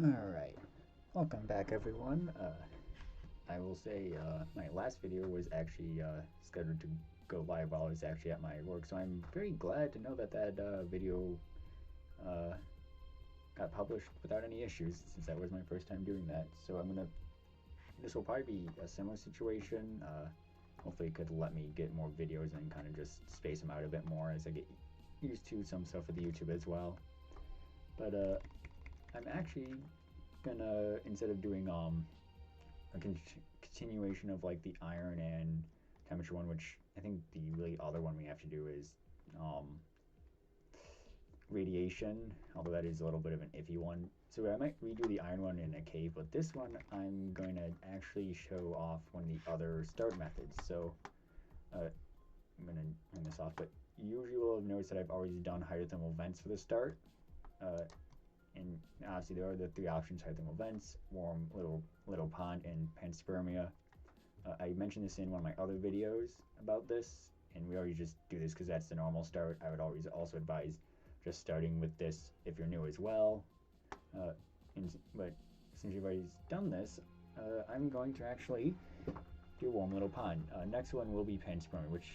Alright, welcome back everyone. I will say my last video was actually scheduled to go live while I was actually at my work, so I'm very glad to know that that video got published without any issues, since that was my first time doing that. So this will probably be a similar situation. Hopefully it could let me get more videos and kind of just space them out a bit more as I get used to some stuff with YouTube as well. But I'm actually gonna, instead of doing a continuation of like the iron and temperature one, which I think the really other one we have to do is radiation, although that is a little bit of an iffy one. So I might redo the iron one in a cave, but this one I'm going to actually show off one of the other start methods. So I'm going to turn this off, but usually you'll have noticed that I've always done hydrothermal vents for the start. And obviously there are the three options: hydrothermal vents, warm little pond, and panspermia. I mentioned this in one of my other videos about this, and we already just do this because that's the normal start. I would always also advise just starting with this if you're new as well. But since you've already done this, I'm going to actually do warm little pond. Next one will be panspermia, which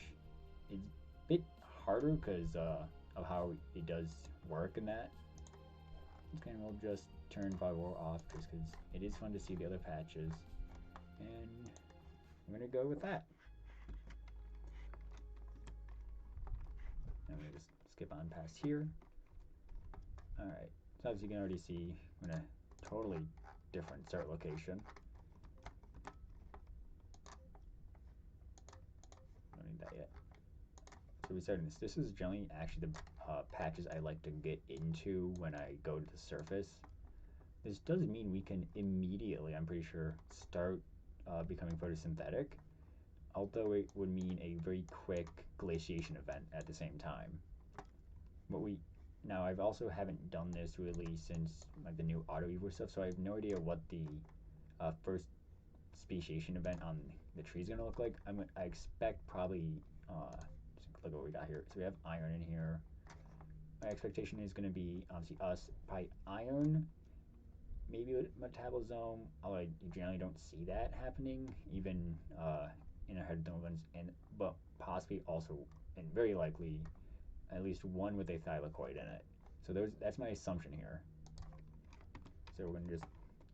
is a bit harder because of how it does work in that. Okay, we'll just turn Vivor off just because it is fun to see the other patches. And I'm going to go with that. I'm going to just skip on past here. Alright, so as you can already see, I'm in a totally different start location. Don't need that yet. So we started this. This is generally actually the patches I like to get into when I go to the surface. This does mean we can immediately, I'm pretty sure, start becoming photosynthetic, although it would mean a very quick glaciation event at the same time. Now I've also haven't done this really since like the new auto evo stuff, so I have no idea what the first speciation event on the tree is gonna look like. I expect probably just look what we got here. So we have iron in here. My expectation is going to be obviously probably iron, maybe with metabolosome, although I generally don't see that happening even in a hydrothermal vents, but possibly also, and very likely, at least one with a thylakoid in it. So that's my assumption here. So we're going to just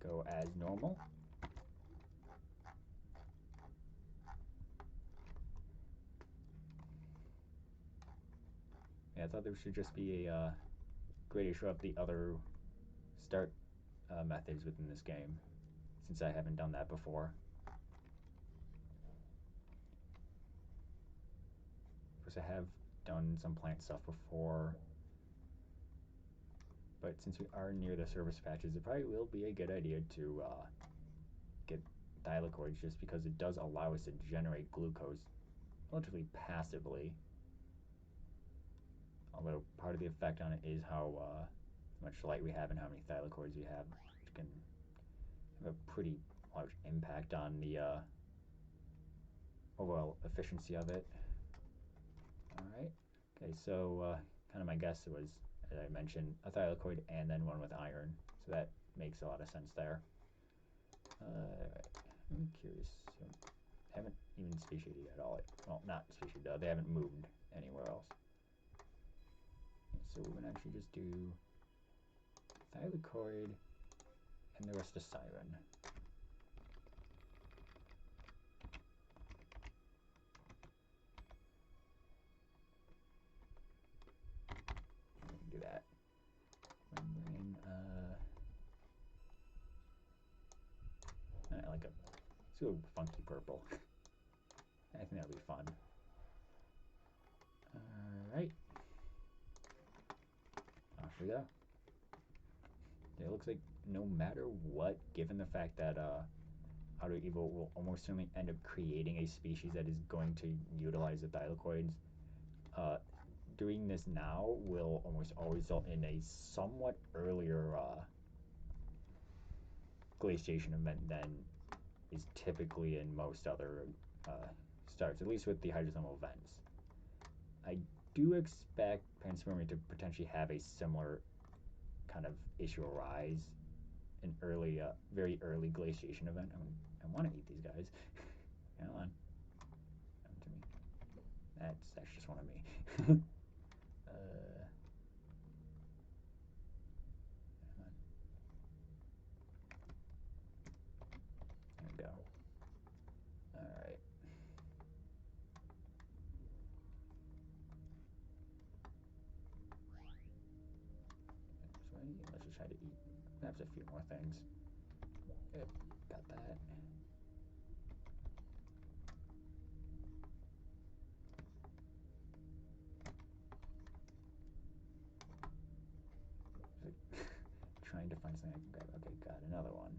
go as normal. Yeah, I thought there should just be a great issue of the other start methods within this game, since I haven't done that before. Of course, I have done some plant stuff before, but since we are near the surface patches, it probably will be a good idea to get thylakoids, just because it does allow us to generate glucose relatively passively. Although part of the effect on it is how much light we have and how many thylakoids we have, which can have a pretty large impact on the overall efficiency of it. Alright, okay, so kind of my guess was, as I mentioned, a thylakoid and then one with iron, so that makes a lot of sense there. I'm curious, so I haven't even speciated at all. Well, not speciated, they haven't moved anywhere else. So we're going to actually just do thylakoid and the rest of siren. We can do that. Membrane, I like it's a funky purple. I think that'll be fun. Alright. Off we go. It looks like no matter what, given the fact that Auto Evo will almost certainly end up creating a species that is going to utilize the thylakoids, doing this now will almost always result in a somewhat earlier glaciation event than is typically in most other starts, at least with the hydrothermal vents. I do expect panspermia to potentially have a similar kind of issue arise an early, very early glaciation event. I want to eat these guys. Come on. Come to me. That's just one of me. Come on. There we go. Alright. So let's just try to eat perhaps a few more things. Yep, got that. Trying to find something I can grab. Okay, got another one.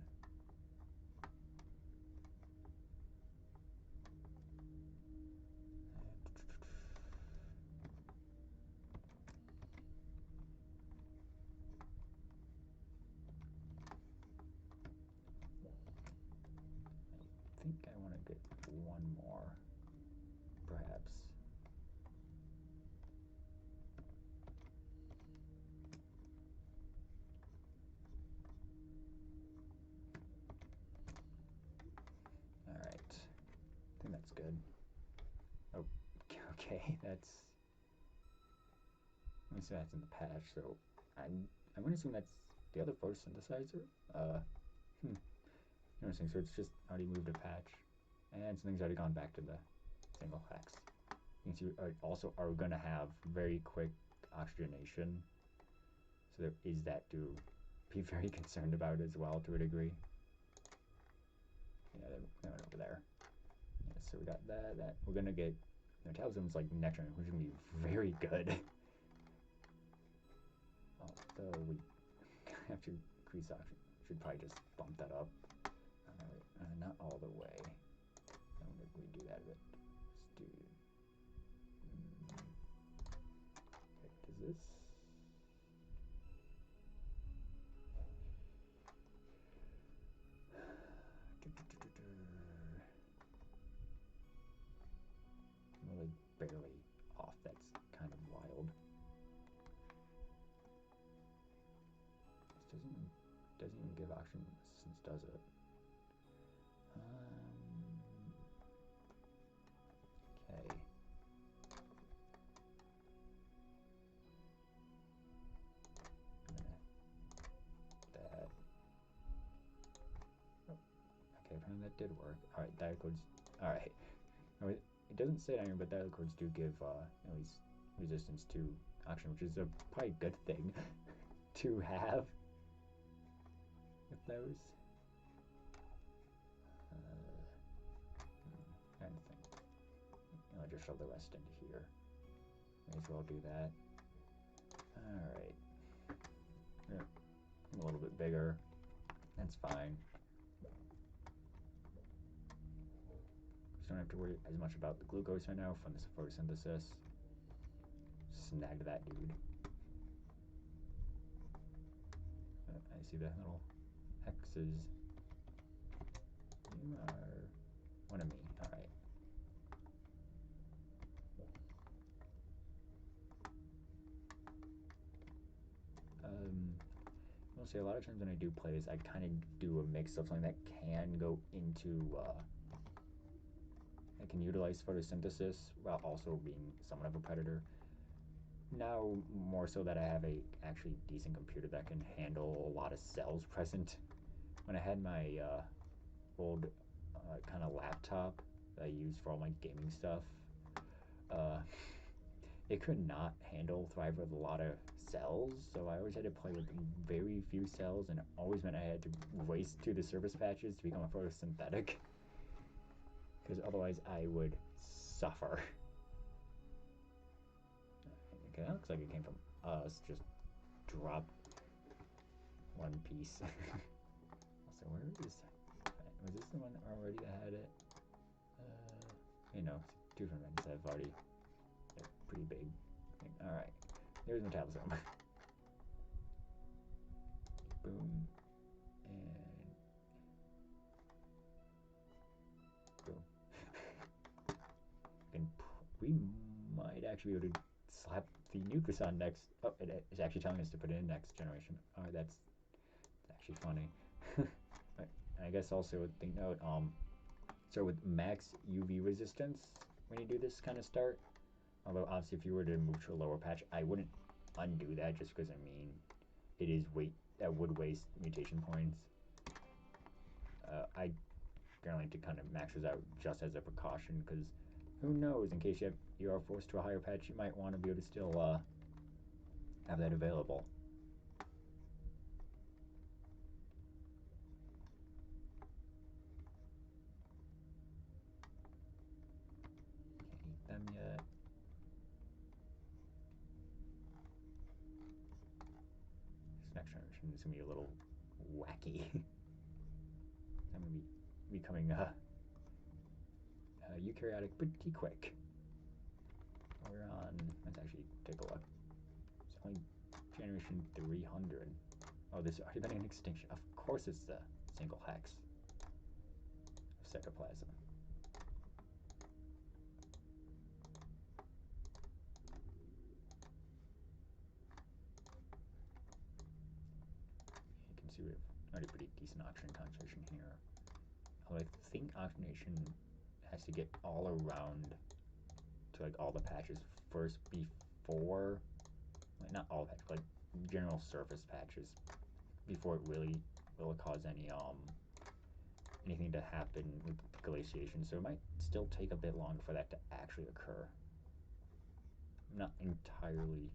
I think I want to get one more, perhaps. Alright. I think that's good. Oh, okay, that's... Let me see that's in the patch, so I'm going to assume that's the other photosynthesizer. Interesting, so it's just already moved a patch, and something's already gone back to the single hex. You can see we also are going to have very quick oxygenation, so there is that to be very concerned about as well to a degree. Yeah, they went over there. Yeah, so we got that. We're going to get metabolism's like nectar, which is going to be very good. Although we have to increase oxygen, should probably just bump that up. Not all the way. I'm going to redo that a bit. Let's do... does this... I'm really barely off. That's kind of wild. This doesn't even give oxygen resistance, does it? Okay. That. Oh, okay, apparently that did work. Alright, dial codes. Alright. It doesn't say it on here, but dial codes do give at least resistance to oxygen, which is a probably good thing to have with those. Kind of thing. I'll just shove the rest into here. May as well do that. Alright. Yeah, I'm a little bit bigger. That's fine. Just don't have to worry as much about the glucose right now from this photosynthesis. Snagged that dude. I see the little hexes. You are one of me. Alright. I'll say a lot of times when I do plays, I kind of do a mix of something that can go into, I can utilize photosynthesis while also being somewhat of a predator. Now, more so that I have a actually decent computer that can handle a lot of cells present. When I had my old kind of laptop that I used for all my gaming stuff, it could not handle thrive with a lot of cells, so I always had to play with very few cells, and it always meant I had to race to the surface patches to become a photosynthetic, because otherwise I would suffer. Okay, that looks like it came from us. Just drop one piece. Also, where is... Was this the one already that had it? You know, two from ends I've already... They're pretty big. Alright, there's metabolism. Boom. And... boom. And we might actually be able to slap the nucleus on next. Oh, it's actually telling us to put it in next generation. Oh, that's actually funny. I guess also a thing note, so with max UV resistance when you do this kind of start, although obviously if you were to move to a lower patch, I wouldn't undo that just because, I mean, it is that would waste mutation points. I generally like to kind of max those out just as a precaution, because who knows, in case you are forced to a higher patch, you might want to be able to still have that available. Can't eat them yet. This next generation is going to be a little wacky. I'm going to be becoming eukaryotic pretty quick. We're on, let's actually take a look. It's only generation 300. Oh, there's already been an extinction. Of course it's the single hex of cytoplasm. You can see we have already pretty decent oxygen concentration here. Although I think oxygenation has to get all around to like all the patches first before, like not all patches, but like general surface patches, before it really will cause anything to happen with glaciation. So it might still take a bit longer for that to actually occur. I'm not entirely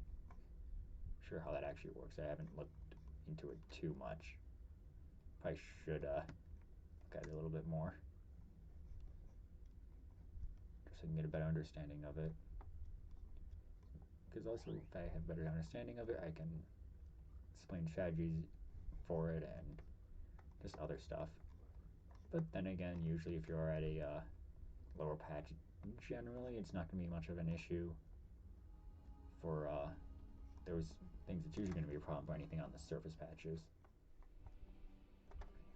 sure how that actually works. I haven't looked into it too much. Probably should look at it a little bit more, just so I can get a better understanding of it. Because also, if I have a better understanding of it, I can explain strategies for it and just other stuff. But then again, usually if you're at a lower patch, generally it's not going to be much of an issue for those things. It's usually going to be a problem for anything on the surface patches.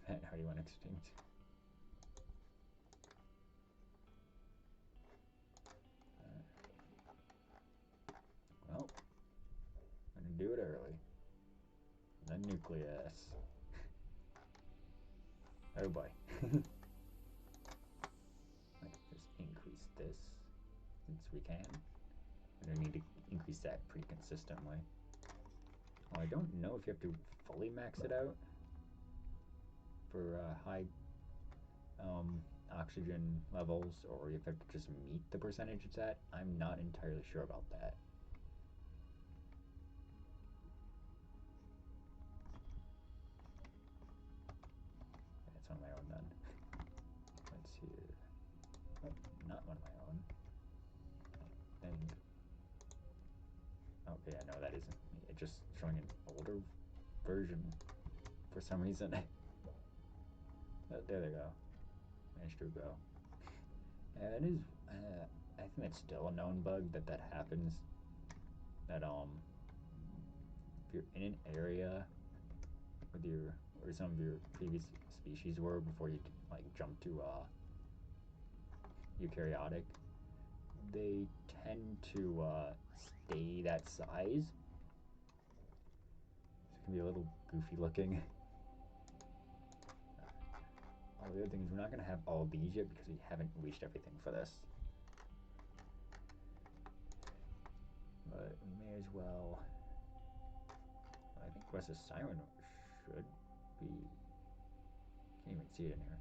That already went extinct. Well, I'm going to do it early. The nucleus. Oh boy. Let's just increase this since we can. We're going to need to increase that pretty consistently. Well, I don't know if you have to fully max it out for high oxygen levels, or if you have to just meet the percentage it's at. I'm not entirely sure about that. That's one of my own done. Let's see here. Oh, not one of my own. I think. Oh, yeah, no, that isn't. It's just showing an older version for some reason. Oh, there they go. Managed to go. It is. I think that's still a known bug that happens. That if you're in an area with where some of your previous species were before you like jump to eukaryotic, they tend to stay that size. So it can be a little goofy looking. The other thing is we're not going to have all these yet because we haven't reached everything for this. But we may as well. I think Quest of Siren should be. Can't even see it in here.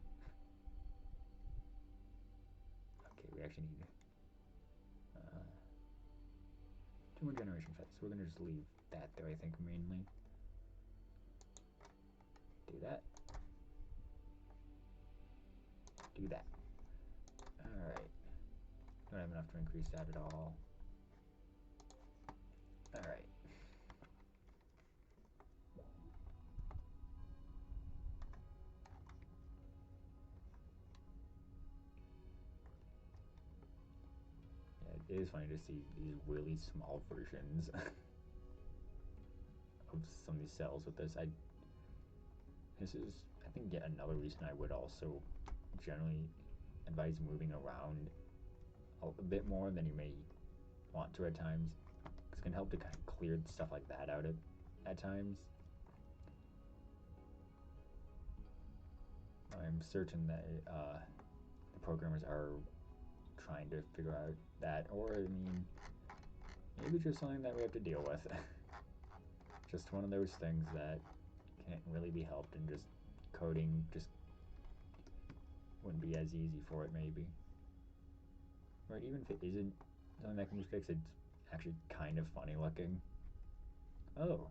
Okay, we actually need 2 more generation feds, so we're going to just leave that there, I think, mainly. Do that. Do that. Alright. Don't have enough to increase that at all. Alright. Yeah, it is funny to see these really small versions of some of these cells with this. This is, I think, yet another reason I would also generally advise moving around a bit more than you may want to at times. Because it can help to kind of clear stuff like that out at times. I'm certain that the programmers are trying to figure out that, or I mean, maybe just something that we have to deal with. Just one of those things that can't really be helped, and just coding just wouldn't be as easy for it, maybe. Or even if it isn't something that can be fixed, it's actually kind of funny looking. Oh,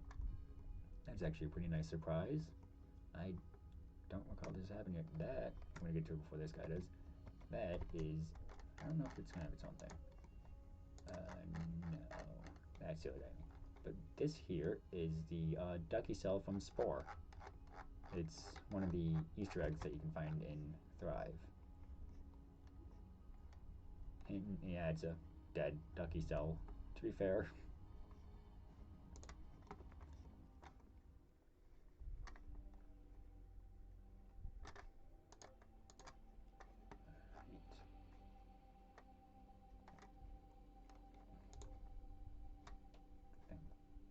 that's actually a pretty nice surprise. I don't recall this happening yet. That, I'm going to get to it before this guy does. That is, I don't know if it's going to have its own thing. No, that's the other guy. But this here is the ducky cell from Spore. It's one of the Easter eggs that you can find in Thrive. And yeah, it's a dead ducky cell, to be fair.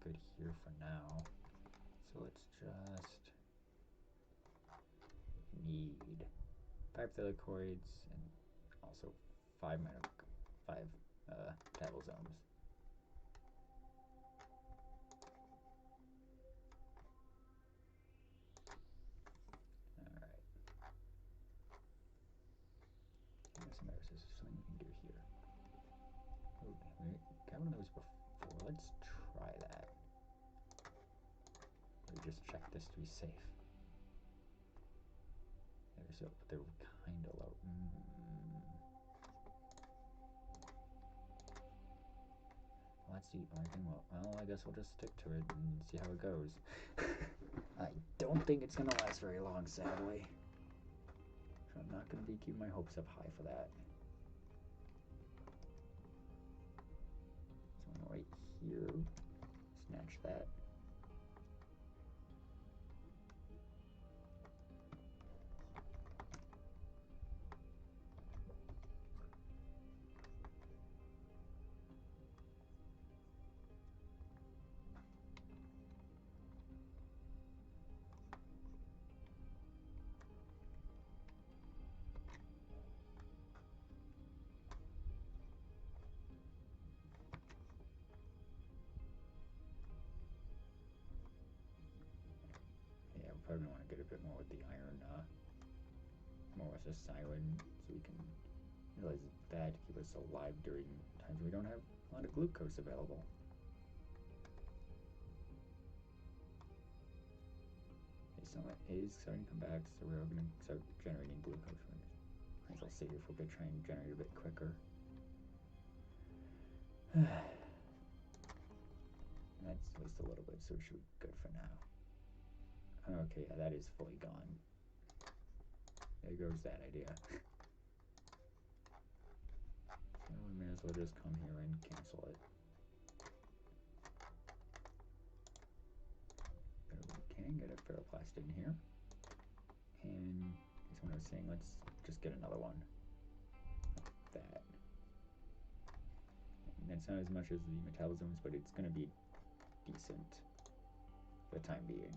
Good here for now. So let's just need 5 thylakoids and also 5 tidal zones. Alright. There's something we can do here. Oh, we got one of those before. Let's try that. Or just check this to be safe. So they're kind of low. Well, that's the only thing. Well, I guess we'll just stick to it and see how it goes. I don't think it's gonna last very long, sadly. So I'm not gonna be keeping my hopes up high for that. So right here, snatch that. Probably want to get a bit more with the iron, more with the siren, so we can utilize that to keep us alive during times we don't have a lot of glucose available. Okay, sunlight is starting to come back, so we're going to start generating glucose. Might as well save if we're going to try and generate a bit quicker. That's at least a little bit, so it should be good for now. Okay, yeah, that is fully gone. There goes that idea. So we may as well just come here and cancel it. But we can get a ferroplast in here. And as when I was saying, let's just get another one. Like that. And that's not as much as the metabolisms, but it's going to be decent for the time being.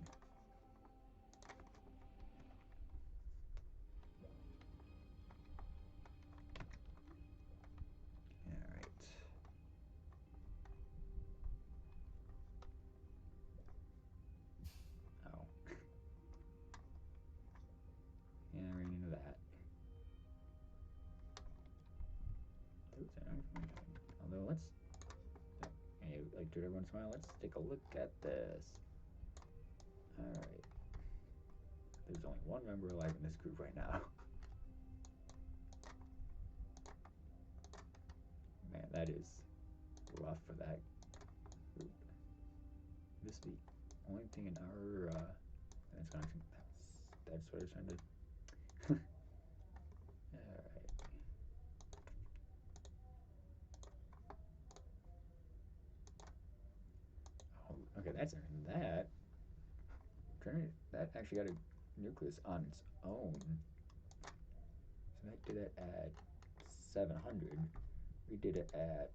Although let's, like to every once in a while, let's take a look at this. Alright. There's only one member alive in this group right now. Man, that is rough for that group. This is the only thing in our that's what I was trying to alright. Oh, okay, that's that. That actually got a nucleus on its own. So that did it at 700. We did it at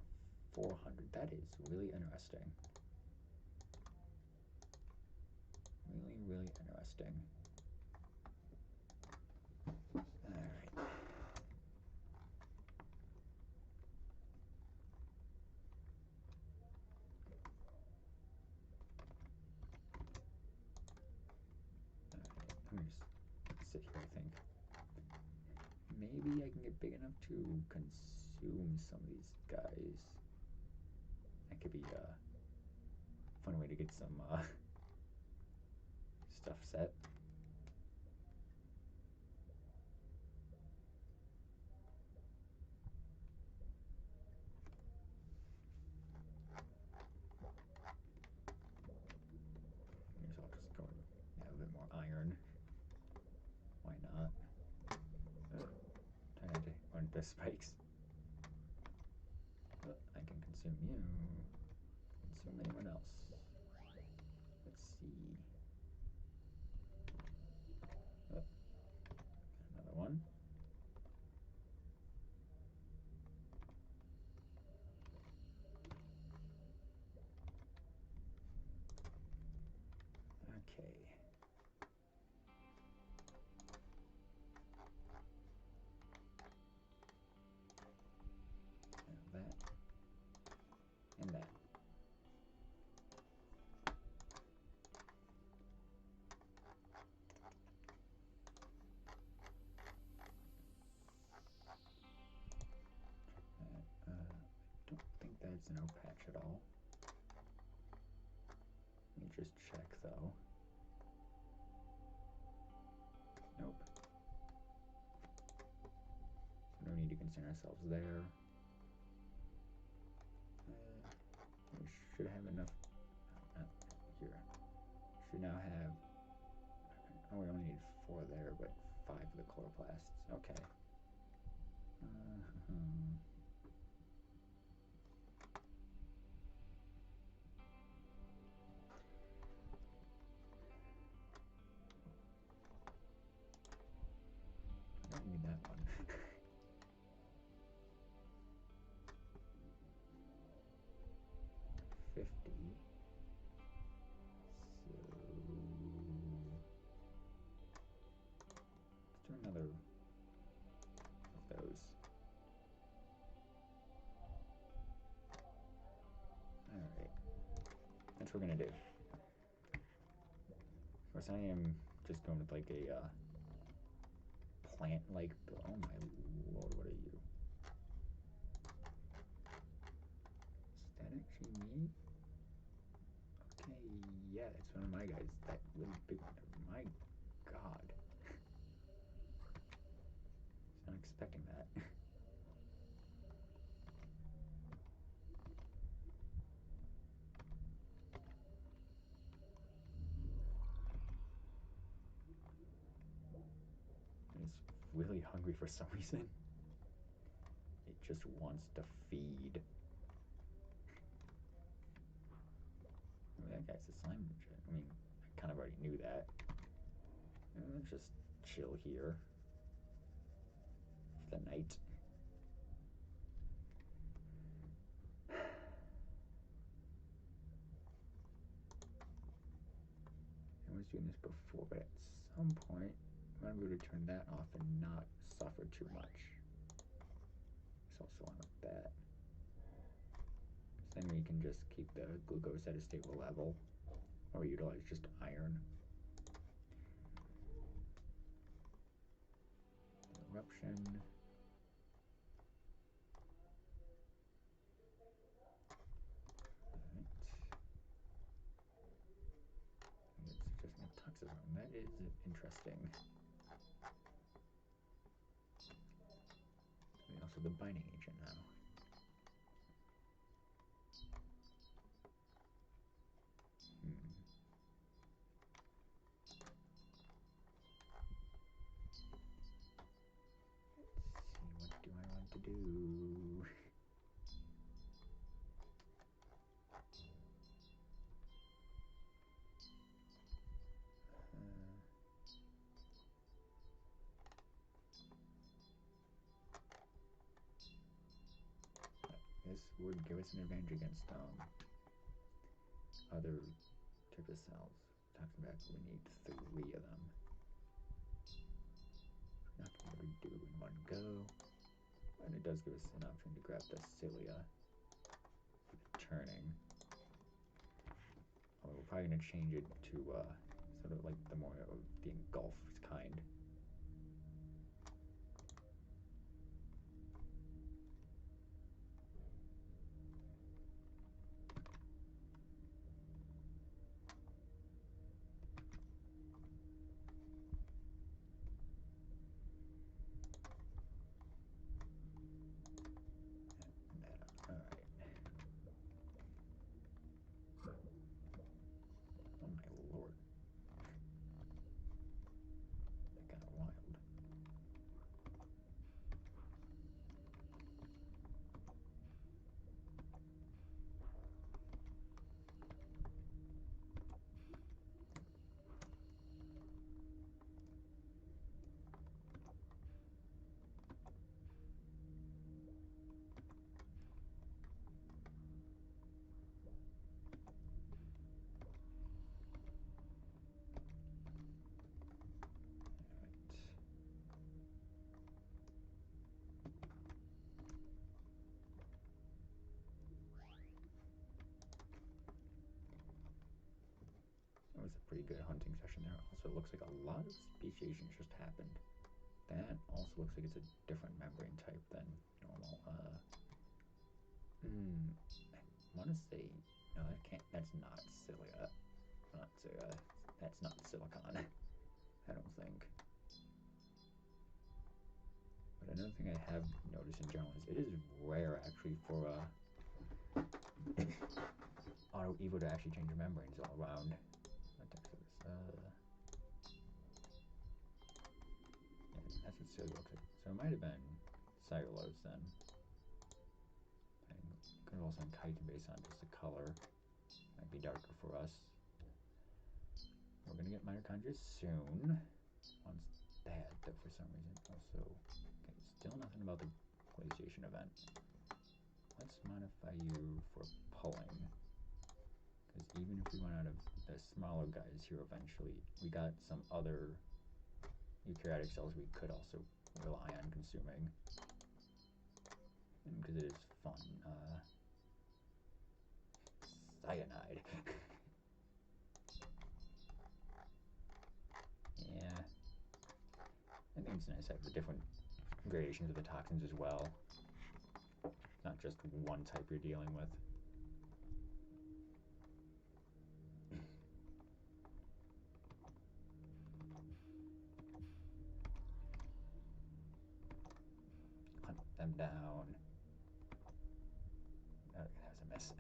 400. That is really interesting. Really, really interesting. I'm gonna just sit here, I think. Maybe I can get big enough to consume some of these guys. That could be a fun way to get some stuff set. So I'll just go and add a bit more iron. Why not? Try not to run into spikes. I can consume you. Consume anyone else. Let's see. Got another one. Okay. Now that and that. I don't think that's no patch at all. Let me just check though. Nope. No need to concern ourselves there. We should have enough. Here. Should now have. Oh, we only need 4 there, but 5 for the chloroplasts. Okay. I don't need that one. 50. So let's do another of those. Alright. That's what we're gonna do. Of course, I am just going with like a plant-like. Oh my lord, what are you? Is that actually me? Okay, yeah, that's one of my guys. That really big one. My god. I was not expecting that. It's really hungry for some reason. It just wants to feed. Oh, that guy's a slime jet. I mean, I kind of already knew that. Let's just chill here for the night. I was doing this before, but at some point, I'm going to be able to turn that off and not suffer too much. It's also on with that. Then we can just keep the glucose at a stable level, or utilize just iron. Eruption. Toxism. That is interesting. And also the binding agent now. Let's see, what do I want to do? This would give us an advantage against other types of cells. Talking about we need 3 of them. Not going to be able to do in one go. And it does give us an option to grab the cilia for the turning. Although we're probably going to change it to sort of like the more of the engulf was a pretty good hunting session there. Also, it looks like a lot of speciation just happened. That also looks like it's a different membrane type than normal. I want to say, no, that can't, that's not silica. That's not silicon, I don't think. But another thing I have noticed in general is it is rare actually for Auto Evo to actually change the membranes all around. Yeah, that's what it looks like. So it might have been cellulose then. And could have also been chitin based on just the color. Might be darker for us. We're gonna get mitochondria soon. Once that, though, for some reason. Also, okay, still nothing about the glaciation event. Let's modify you for pulling. Because even if we run out of the smaller guys here eventually, we got some other eukaryotic cells we could also rely on consuming. And because it is fun. Cyanide. Yeah. I think it's nice to have the different variations of the toxins as well. Not just one type you're dealing with. Hunt them down. Oh, that was a miss.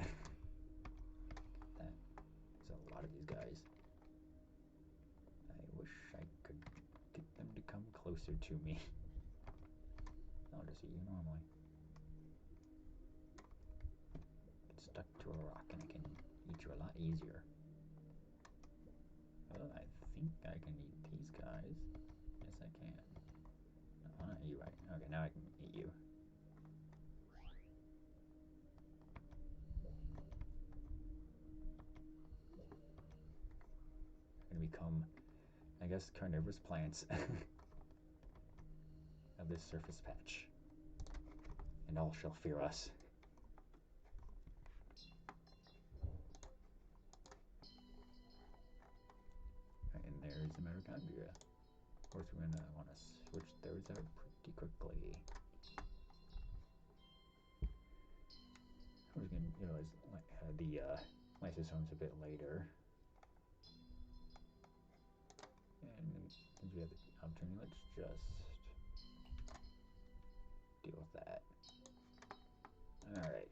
There's a lot of these guys. I wish I could get them to come closer to me. I'll just eat you normally. Get stuck to a rock and I can eat you a lot easier. Well, I think I can eat these guys. Yes, I can. No, not you. Okay, now I can eat you. Gonna become, I guess, carnivorous plants of this surface patch. And all shall fear us. And there's the mitochondria. Of course, we're gonna want to switch those out pretty quickly. We're gonna utilize the lysosomes a bit later. And since we have the opportunity, let's just deal with that. Alright.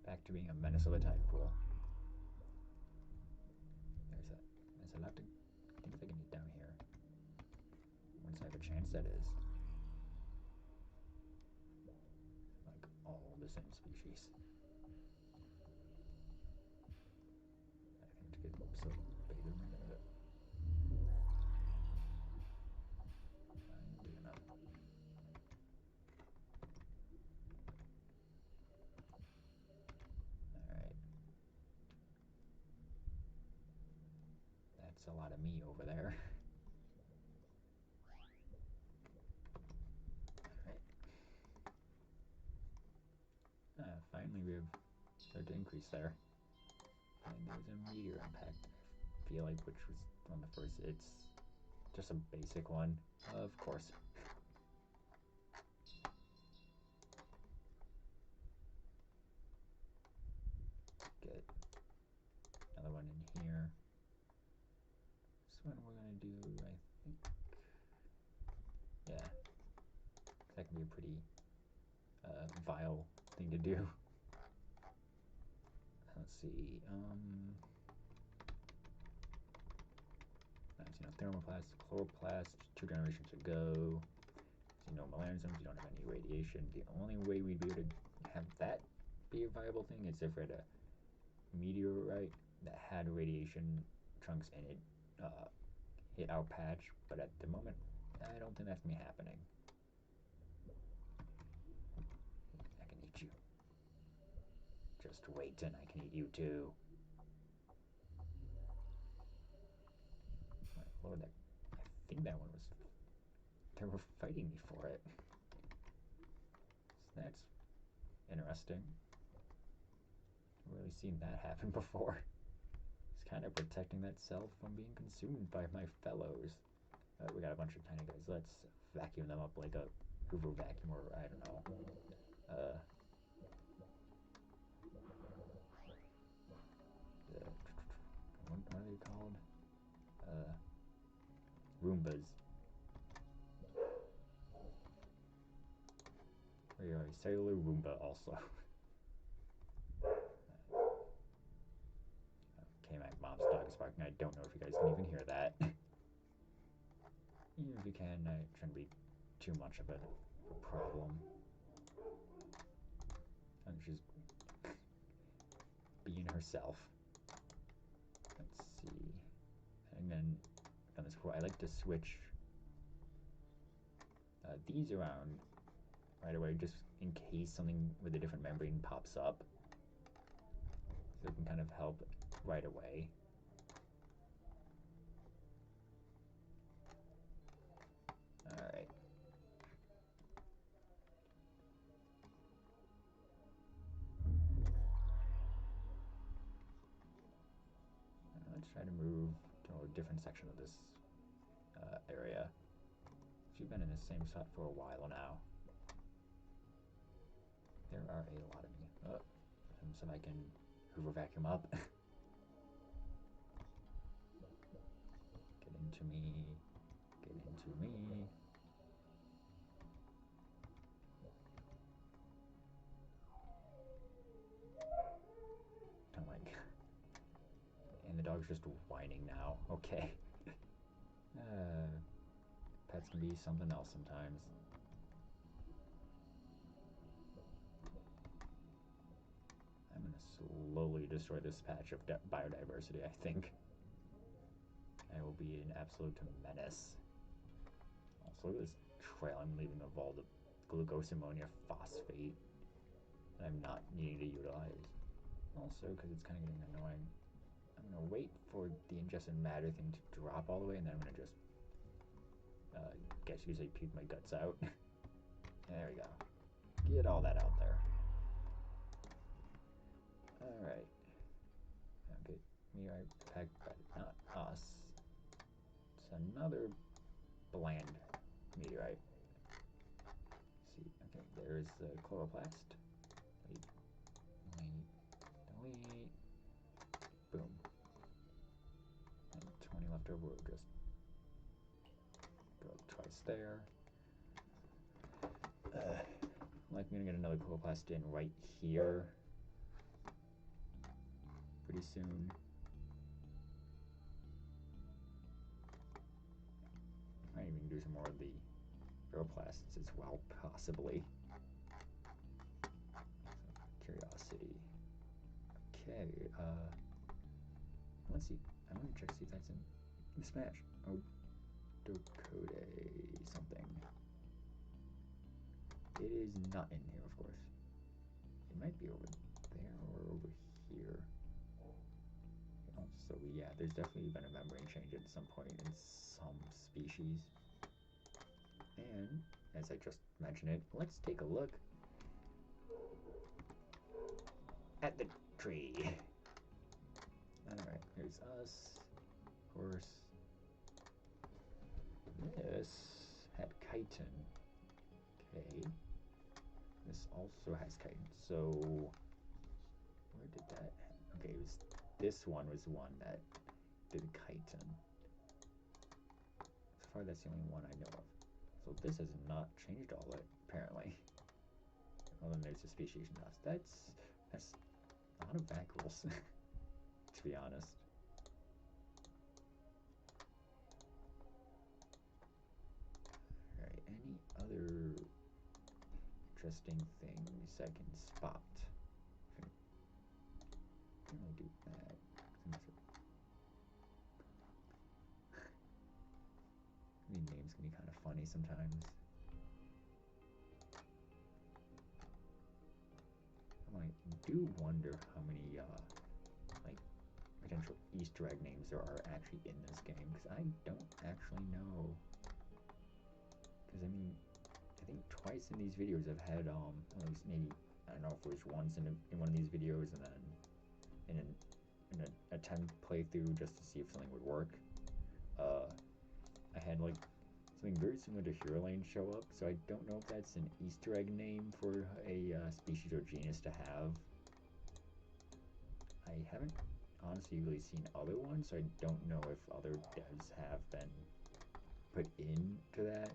Back to being a menace of a tide pool. There's a lot of things I can eat down here. Once I have a chance, that is. Like all the same species. I think to get so beta minute. I'm doing that. Alright. That's a lot of me over there. Alright. Finally we have started to increase there. And there's a meteor impact. I feel like which was on the first. It's just a basic one, of course. Get another one in here. This one we're gonna do, I think. Yeah, that can be a pretty vile thing to do. Let's see. Thermoplast, chloroplast, 2 generations ago. So, melanosomes, you don't have any radiation. The only way we'd be able to have that be a viable thing is if we had a meteorite that had radiation chunks in it hit our patch, but at the moment, I don't think that's me happening. I can eat you. Just wait and I can eat you too. My lord, I think that one was... They were fighting me for it. So that's interesting. Really definitely seen that happen before. It's kind of protecting that cell from being consumed by my fellows. We got a bunch of tiny guys. Let's vacuum them up like a Hoover vacuum, or I don't know. What are they called? Roombas. We are a cellular Roomba also. Okay, my mom's dog is barking. I don't know if you guys can even hear that. Even if you can, it shouldn't be too much of a problem. And she's being herself. Let's see. And then on this I like to switch these around right away, just in case something with a different membrane pops up. So it can kind of help right away. Alright. Let's try to move to a different section of this area. She's been in the same spot for a while now. There are a lot of me. Oh, so I can Hoover vacuum up. Get into me. Get into me. I'm like, and the dog's just whining now. Okay. Pets can be something else sometimes. I'm gonna slowly destroy this patch of biodiversity, I think. I will be an absolute menace. Also, look at this trail I'm leaving of all the glucose ammonia phosphate that I'm not needing to utilize. Also, because it's kind of getting annoying, I'm gonna wait for the ingested matter thing to drop all the way, and then I'm gonna just guess you say puke my guts out. There we go. Get all that out there. Alright. Okay, meteorite packed, but not us. It's another bland meteorite. Let's see, okay, there's the chloroplast. Delete. Boom. And 20 left over, we'll just go twice there. Like, I'm gonna get another chloroplast in right here pretty soon. Might even do some more of the hydroplasts as well, possibly. Curiosity. Okay, let's see. I'm gonna check to see if that's in the Smash. Oh, Dokode something. It is not in here, of course. It might be over there or over here. Oh, so yeah, there's definitely been a membrane change at some point in some species. And as I just mentioned it, let's take a look at the tree. Alright, here's us. Of course. This had chitin. Okay. This also has chitin. So where did that? Okay, it was this one was the one that did chitin. So far, that's the only one I know of. So this has not changed all it apparently. Well, then there's the species nuts. That's a lot of vacuoles, to be honest. Alright, any other interesting things I can spot? I can really do that. These names can be kind of funny sometimes. I do wonder how many like potential Easter egg names there are actually in this game, because I don't actually know. Because I mean, I think twice in these videos I've had at least maybe, I don't know if it was once in one of these videos and then in an attempt playthrough just to see if something would work. I had like something very similar to Hero Lane show up, so I don't know if that's an Easter egg name for a species or genus to have. I haven't honestly really seen other ones, so I don't know if other devs have been put into that.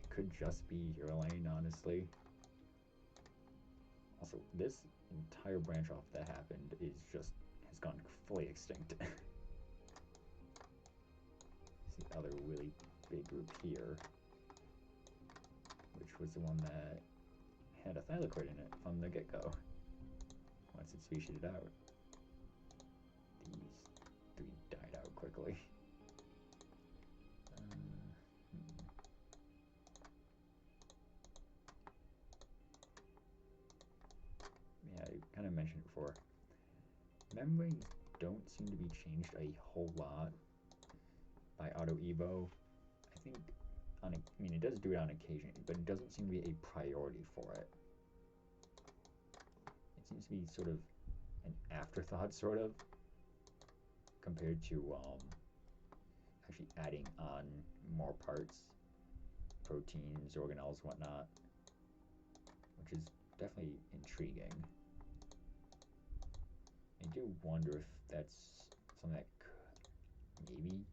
It could just be Hero Lane, honestly. Also, this entire branch off that happened has gone fully extinct. It's the other really big group here, which was the one that had a thylakoid in it from the get-go. Once it speciesed out, these three died out quickly. Yeah, I kind of mentioned it before. Membranes don't seem to be changed a whole lot by Auto Evo. I think I mean, it does do it on occasion, but it doesn't seem to be a priority for it. It seems to be sort of an afterthought, sort of, compared to actually adding on more parts, proteins, organelles, whatnot, which is definitely intriguing. I do wonder if that's something that maybe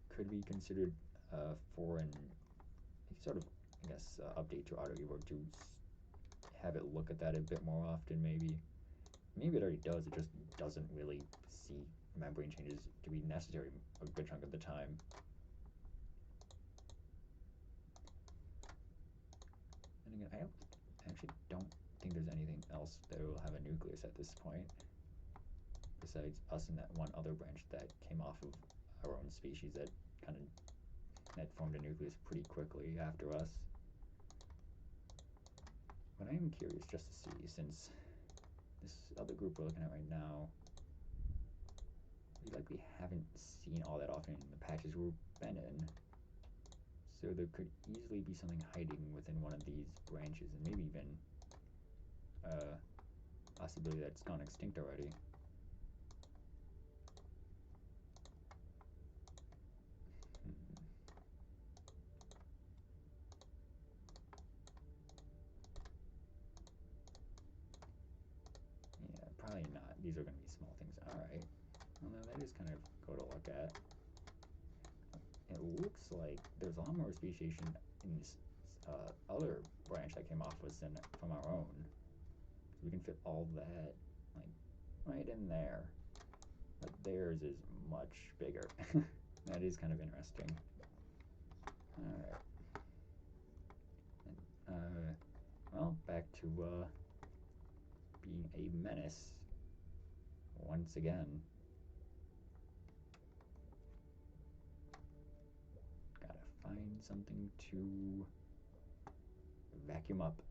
could be considered for an sort of, I guess, update to Auto Evo to have it look at that a bit more often, maybe. Maybe it already does, it just doesn't really see membrane changes to be necessary a good chunk of the time. And again, I actually don't think there's anything else that will have a nucleus at this point, besides us and that one other branch that came off of our own species that formed a nucleus pretty quickly after us. But I am curious just to see, since this other group we're looking at right now, we likely haven't seen all that often in the patches we've been in. So there could easily be something hiding within one of these branches, and maybe even a possibility that's gone extinct already. Yeah, probably not. These are going to be small things. Alright. Although that is kind of cool to look at. It looks like there's a lot more speciation in this other branch that came off us than from our own. So we can fit all that like right in there. But theirs is much bigger. That is kind of interesting. Alright. Well, back to being a menace once again. Gotta find something to vacuum up.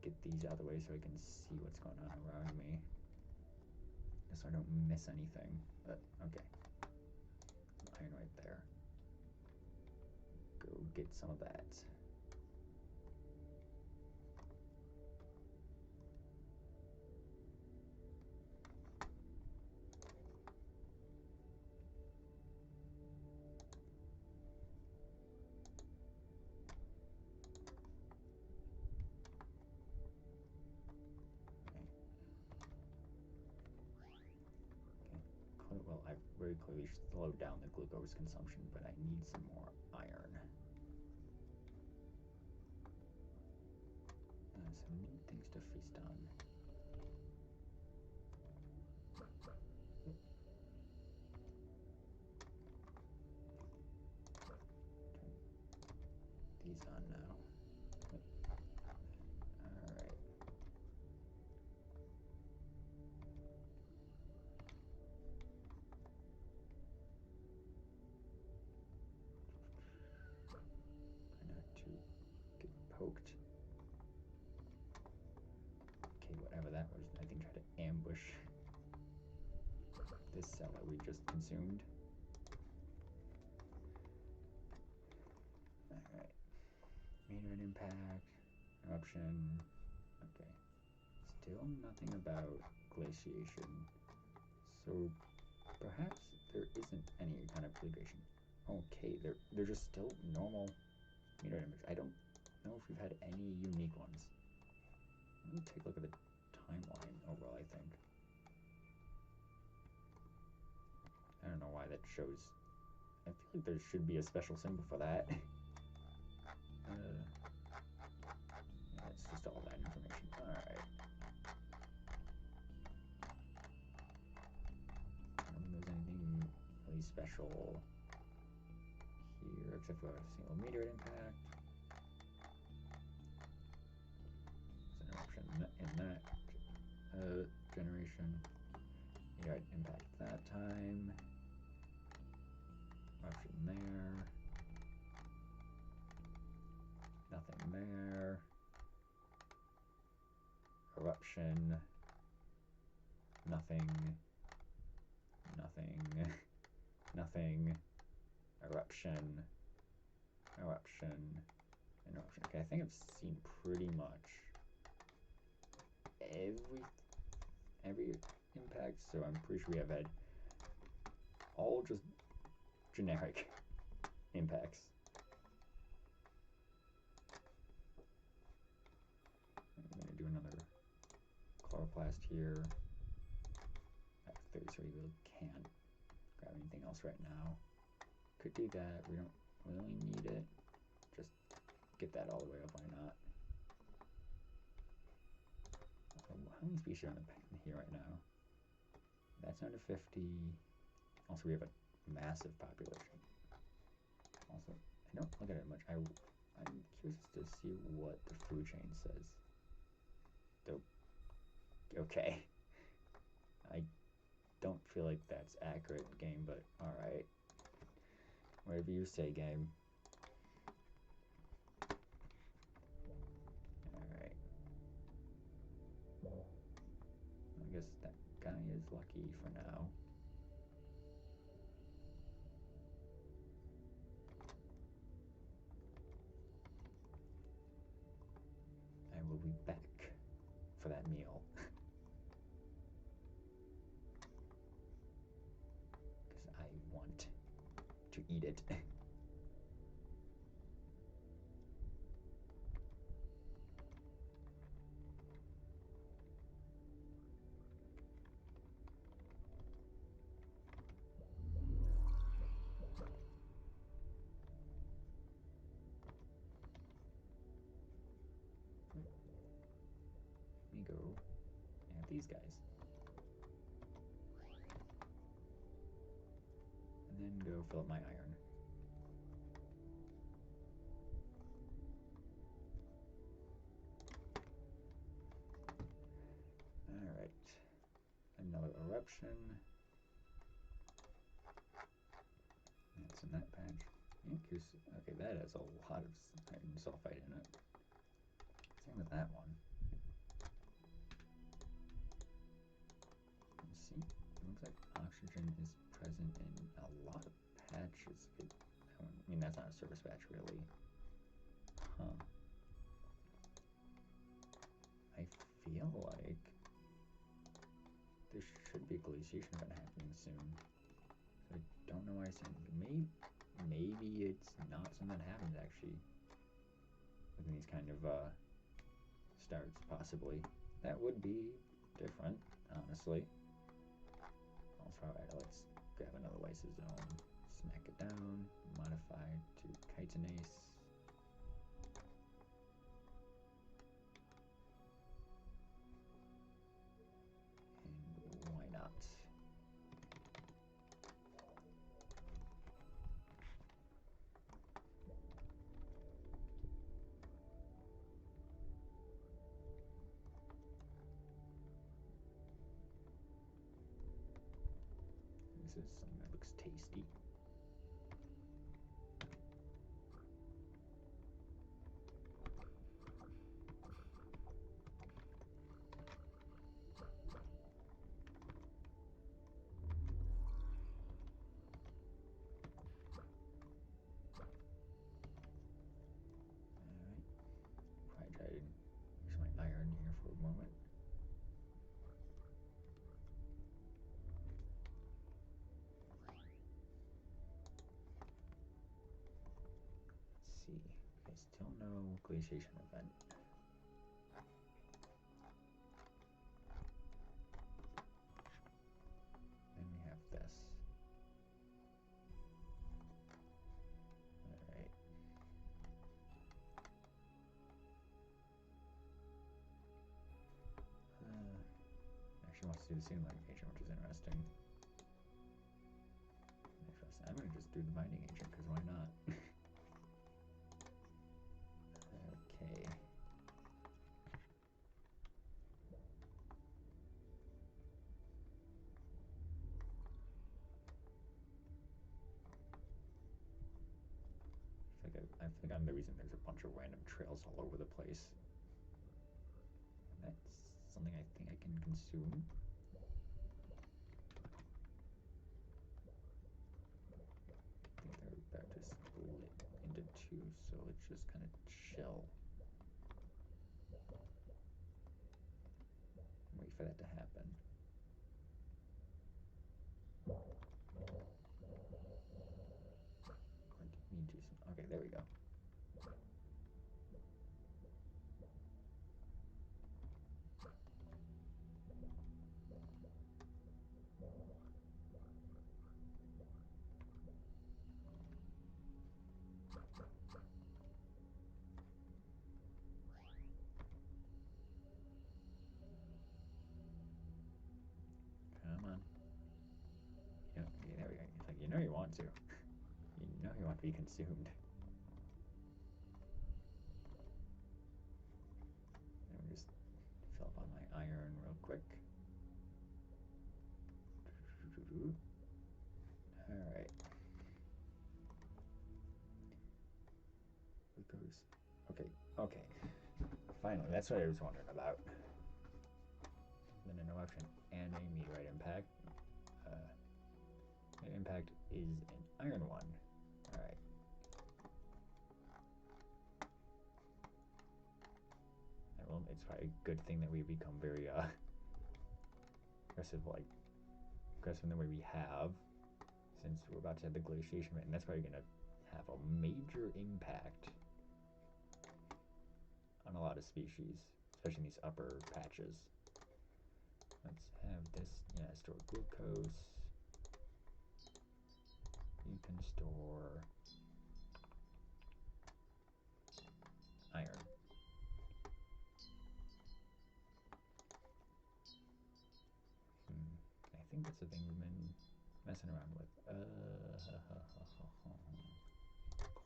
Get these out of the way so I can see what's going on around me, just so I don't miss anything. But okay, iron right there. Go get some of that. Well, I've very clearly slowed down the glucose consumption, but I need some more iron. Some neat things to feast on. Turn these on now. Alright. Try not to get poked. Okay, whatever that was, I think try to ambush this cell that we just consumed. meteorite impact, eruption. Okay. Still nothing about glaciation. So perhaps there isn't any kind of glaciation. Okay, they're just still normal meteorite images. I don't know if we've had any unique ones. Let me take a look at the timeline overall, I think. I don't know why that shows. I feel like there should be a special symbol for that. Yeah, it's just all that information. Alright. I don't think there's anything really special here except for a single meteorite impact. There's an eruption in that generation. Meteorite impact that time. Eruption there. Nothing there. Eruption. Nothing. Nothing. Nothing. Eruption. Eruption. And eruption. Okay, I think I've seen pretty much every impact, so I'm pretty sure we have had all just generic impacts. I'm going to do another chloroplast here. At 30, so we really can't grab anything else right now. Could do that. We don't really need it. Just get that all the way up. Why not? How many species are in here right now? That's under 50. Also, we have a massive population. Also, I don't look at it much. I'm curious to see what the food chain says. Okay. I don't feel like that's accurate, game, but alright. Whatever you say, game. Alright. I guess that guy is lucky for now. I will be back for that meal. Because I want to eat it. Let me go at these guys. And then go fill up my iron. Alright. Another eruption. That's in that patch. Okay, that has a lot of iron sulfide in it. Same with that one. Let's see. It looks like oxygen is present in a lot of patches. I mean, that's not a surface patch, really. Huh. I feel like there should be a glaciation event happening soon. So I don't know why I'm saying maybe it's not something that happens actually within these kind of starts, possibly. That would be different, honestly. Also, alright, let's grab another lysosome, smack it down, modify to chitinase. And why not? This is something that looks tasty. Alright, No glaciation event. Then we have this. Alright. Actually wants to do the same mining agent, which is interesting. I'm going to just do the mining agent, because why not? Okay. I think I'm the reason there's a bunch of random trails all over the place. And that's something I think I can consume. I think they're about to split into two, so let's just kind of chill. Wait for that to happen. Okay, there we go. Come on. Yeah, there we go. It's like, you know you want to. You know you want to be consumed. Let me just fill up on my iron real quick. Alright. Glucose. Okay. Finally, that's what I was wondering about. Then an eruption and a meteorite impact. The impact is an iron one. Alright. Well, it's probably a good thing that we become very aggressive in the way we have, since we're about to have the glaciation event, and that's probably going to have a major impact on a lot of species, especially in these upper patches. Let's have this, store glucose. You can store iron. I think that's the thing we've been messing around with.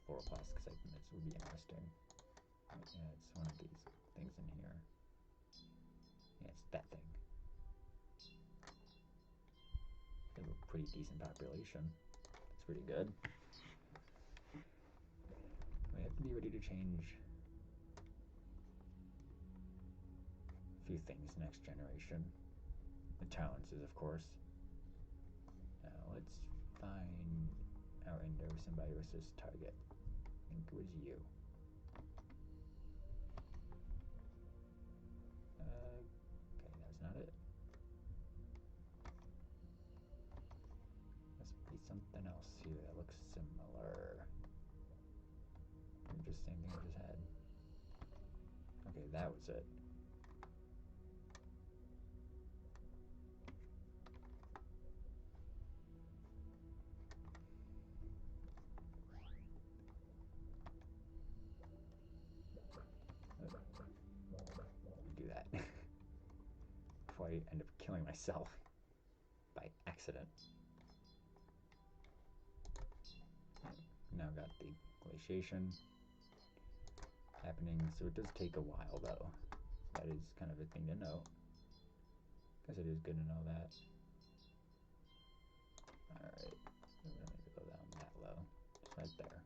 Chloroplast, because I think this would be interesting. Yeah, it's one of these things in here. Yeah, it's that thing. They have a pretty decent population. It's pretty good. We have to be ready to change a few things next generation. The tolerances, of course. Now let's find our endosymbiosis target. I think it was you. Okay, that's not it. Must be something else here that looks similar. Just same thing I just had. Okay, that was it. Do that before I end up killing myself by accident. Now got the glaciation happening, so it does take a while though. That is kind of a thing to note. Guess it is good to know that. Alright, we're going to go down that low. Just right there.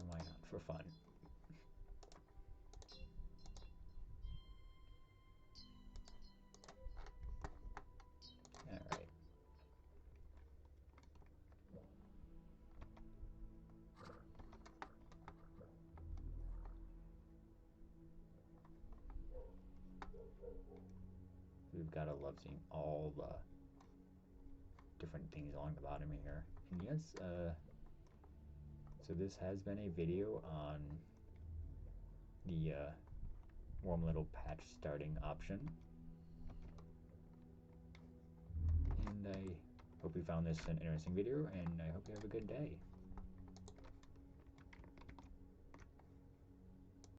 Why not? For fun. Alright. We've got to love seeing all the different things along the bottom here. And yes, so this has been a video on the warm little patch starting option. And I hope you found this an interesting video, and I hope you have a good day.